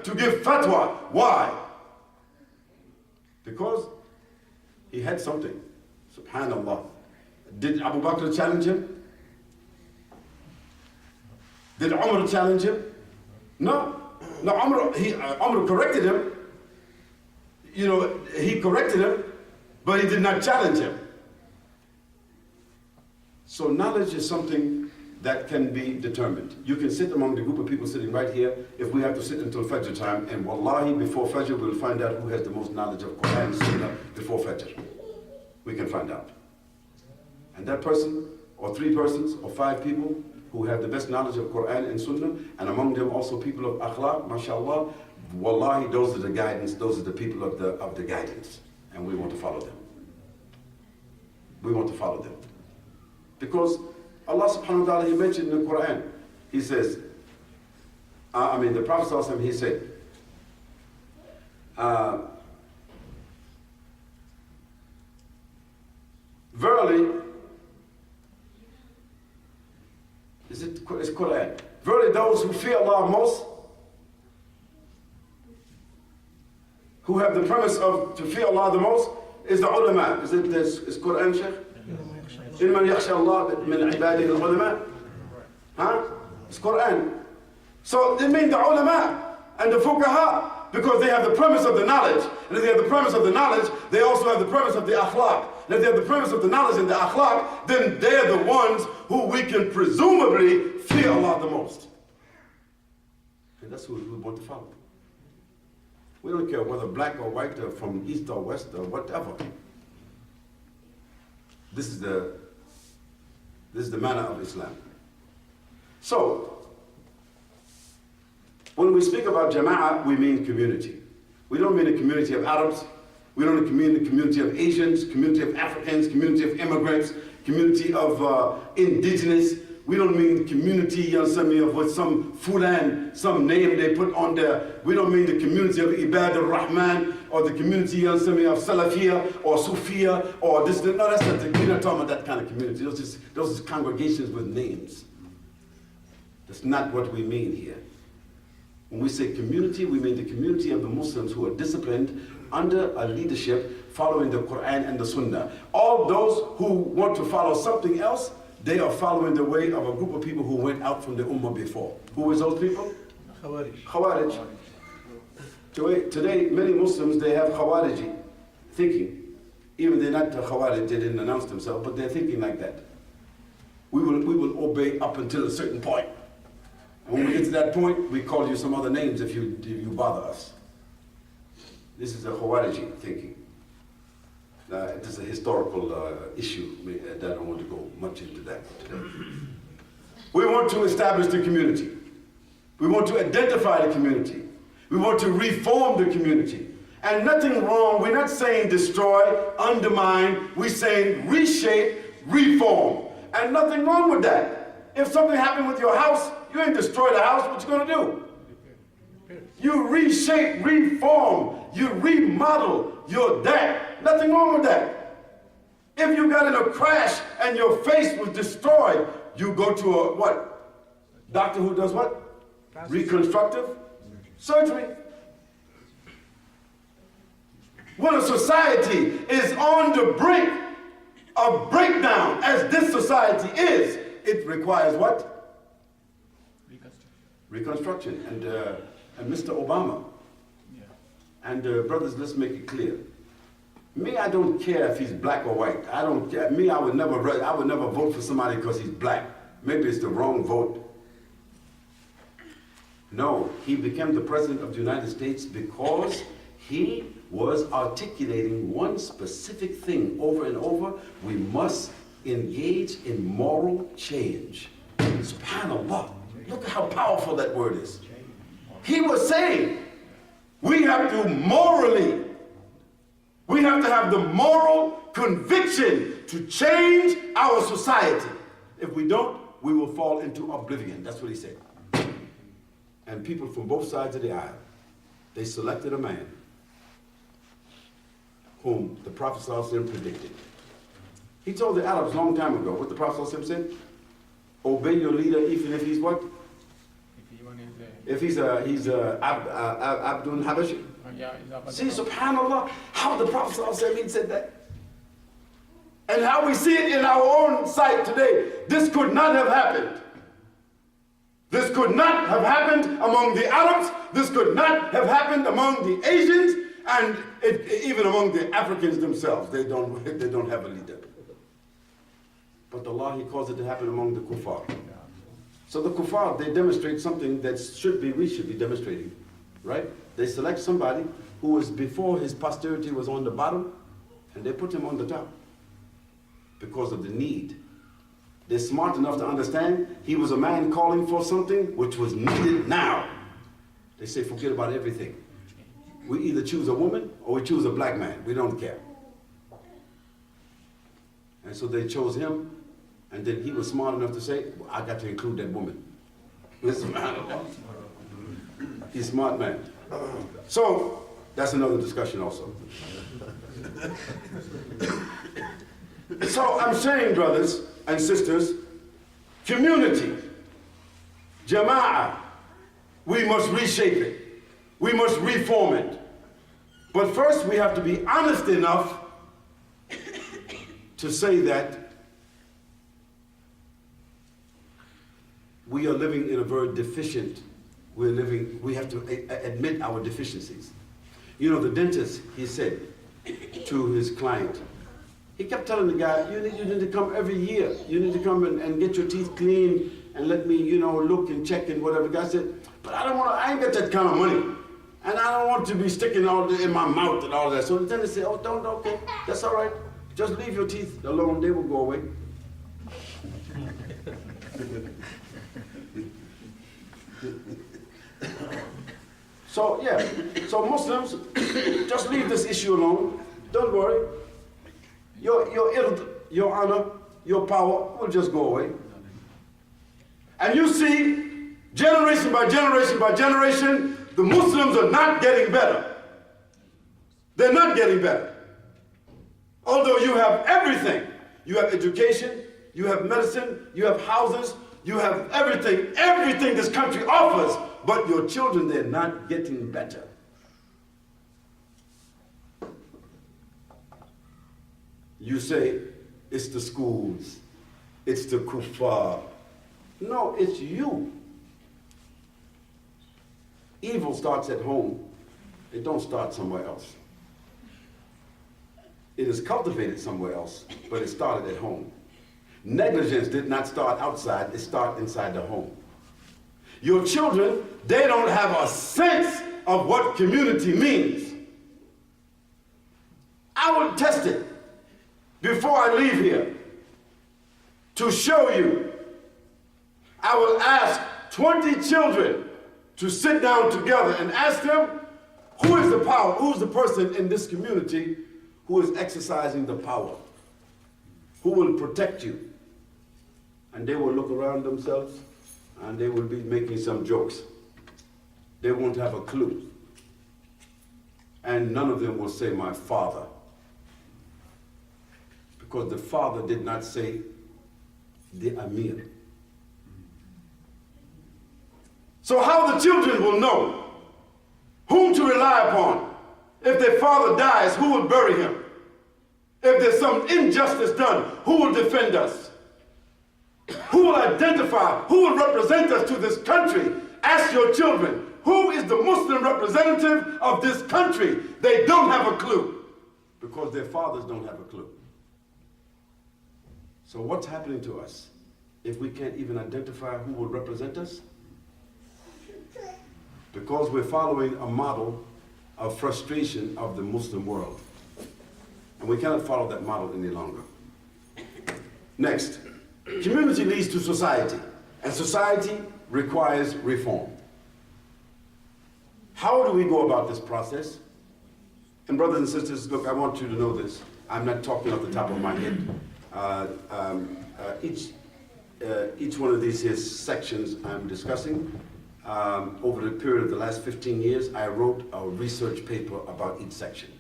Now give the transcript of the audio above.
to give fatwa. Why? Because he had something. Subhanallah. Did Abu Bakr challenge him? Did Umar challenge him? No. No, Umar corrected him. You know, he corrected him, but he did not challenge him. So knowledge is something that can be determined. You can sit among the group of people sitting right here, if we have to sit until Fajr time, and wallahi, before Fajr, we'll find out who has the most knowledge of Quran and Sunnah before Fajr. We can find out. And that person, or 3 persons, or 5 people, who have the best knowledge of Quran and Sunnah, and among them also people of akhlaq, mashallah, wallahi, those are the guidance, those are the people of the guidance. And we want to follow them. We want to follow them. Because Allah subhanahu wa ta'ala, He mentioned in the Quran, He says, the Prophet sallallahu alaihi wasallam, he said, verily, it's Quran. Verily those who fear Allah most, who have the premise of to fear Allah the most, is the ulama. Is Quran, Sheikh? إِنَّمَنْ يَخْشَى اللَّهَ مِنْ عِبَادِهِ الْعُلَمَاءِ. It's Quran. So they mean the ulama and the fuqaha, because they have the premise of the knowledge. And if they have the premise of the knowledge, they also have the premise of the akhlaq. And if they have the premise of the knowledge and the akhlaq, then they're the ones who we can presumably fear Allah the most. And that's who we want to follow. We don't care whether black or white, or from east or west or whatever. This is the manner of Islam. So, when we speak about jama'ah, we mean community. We don't mean a community of Arabs. We don't mean a community of Asians, community of Africans, community of immigrants, community of indigenous. We don't mean community, of what some fulan, some name they put on there. We don't mean the community of Ibad al-Rahman, or the community, of Salafiyah, or Sufiyah, or this. No, that's not. We're not talking about that kind of community. Those are congregations with names. That's not what we mean here. When we say community, we mean the community of the Muslims who are disciplined under a leadership following the Quran and the Sunnah. All those who want to follow something else, they are following the way of a group of people who went out from the Ummah before. Who was those people? Khawarij. Today, many Muslims, they have Khawariji thinking. Even they're not Khawarij, they didn't announce themselves, but they're thinking like that. We will obey up until a certain point. When we get to that point, we call you some other names if you bother us. This is a Khawariji thinking. It is a historical issue that I don't want to go much into that today. We want to establish the community. We want to identify the community. We want to reform the community. And nothing wrong, we're not saying destroy, undermine, we're saying reshape, reform. And nothing wrong with that. If something happened with your house, you ain't destroy the house, what you gonna do? You reshape, reform, you remodel your deck. Nothing wrong with that. If you got in a crash and your face was destroyed, you go to a what? Doctor who does what? Reconstructive surgery. When a society is on the brink of breakdown, as this society is, it requires what? Reconstruction. And Mr. Obama, and brothers, let's make it clear. Me, I don't care if he's black or white. I don't care. Me, I would never vote for somebody because he's black. Maybe it's the wrong vote. No, he became the president of the United States because he was articulating one specific thing over and over. We must engage in moral change. SubhanAllah. Look at how powerful that word is. He was saying, we have to have the moral conviction to change our society. If we don't, we will fall into oblivion. That's what he said. And people from both sides of the aisle, they selected a man whom the Prophet ﷺ predicted. He told the Arabs a long time ago what the Prophet ﷺ said. Obey your leader even if he's what? if he's a Abdul Habashi. See, subhanAllah, how the Prophet ﷺ said that. And how we see it in our own sight today. This could not have happened. This could not have happened among the Arabs. This could not have happened among the Asians, and even among the Africans themselves. They don't have a leader. But Allah, He caused it to happen among the kuffar. So the kuffar, they demonstrate something that we should be demonstrating, right? They select somebody who was before his posterity was on the bottom, and they put him on the top because of the need. They're smart enough to understand he was a man calling for something which was needed now. They say, forget about everything. We either choose a woman or we choose a black man. We don't care. And so they chose him, and then he was smart enough to say, well, I got to include that woman. Listen, he's a smart man. So that's another discussion also. So I'm saying, brothers and sisters, community, jama'ah, we must reshape it. We must reform it. But first we have to be honest enough to say that we are living in a very deficient, we have to admit our deficiencies. You know, the dentist, he said to his client, he kept telling the guy, you need to come every year. You need to come and get your teeth clean and let me, look and check and whatever. The guy said, but I ain't got that kind of money. And I don't want to be sticking all in my mouth and all that. So the dentist said, oh, okay, that's all right. Just leave your teeth alone, they will go away. So Muslims, just leave this issue alone. Don't worry. Your honor, your power will just go away. And you see, generation by generation by generation, the Muslims are not getting better. They're not getting better. Although you have everything. You have education, you have medicine, you have houses, you have everything this country offers, but your children, they're not getting better. You say, it's the schools, it's the kuffar. No, it's you. Evil starts at home. It don't start somewhere else. It is cultivated somewhere else, but it started at home. Negligence did not start outside, it started inside the home. Your children, they don't have a sense of what community means. I will test it before I leave here to show you. I will ask 20 children to sit down together and ask them, who is the power, who's the person in this community who is exercising the power? Who will protect you? And they will look around themselves and they will be making some jokes. They won't have a clue. And none of them will say, my father. Because the father did not say the Amir. So how the children will know whom to rely upon? If their father dies, who will bury him? If there's some injustice done, who will defend us? Who will identify, who will represent us to this country? Ask your children, who is the Muslim representative of this country? They don't have a clue because their fathers don't have a clue. So what's happening to us if we can't even identify who will represent us? Because we're following a model of frustration of the Muslim world. And we cannot follow that model any longer. Next, community leads to society, and society requires reform. How do we go about this process? And brothers and sisters, look, I want you to know this. I'm not talking off the top of my head. Each one of these here sections I'm discussing, over the period of the last 15 years, I wrote a research paper about each section.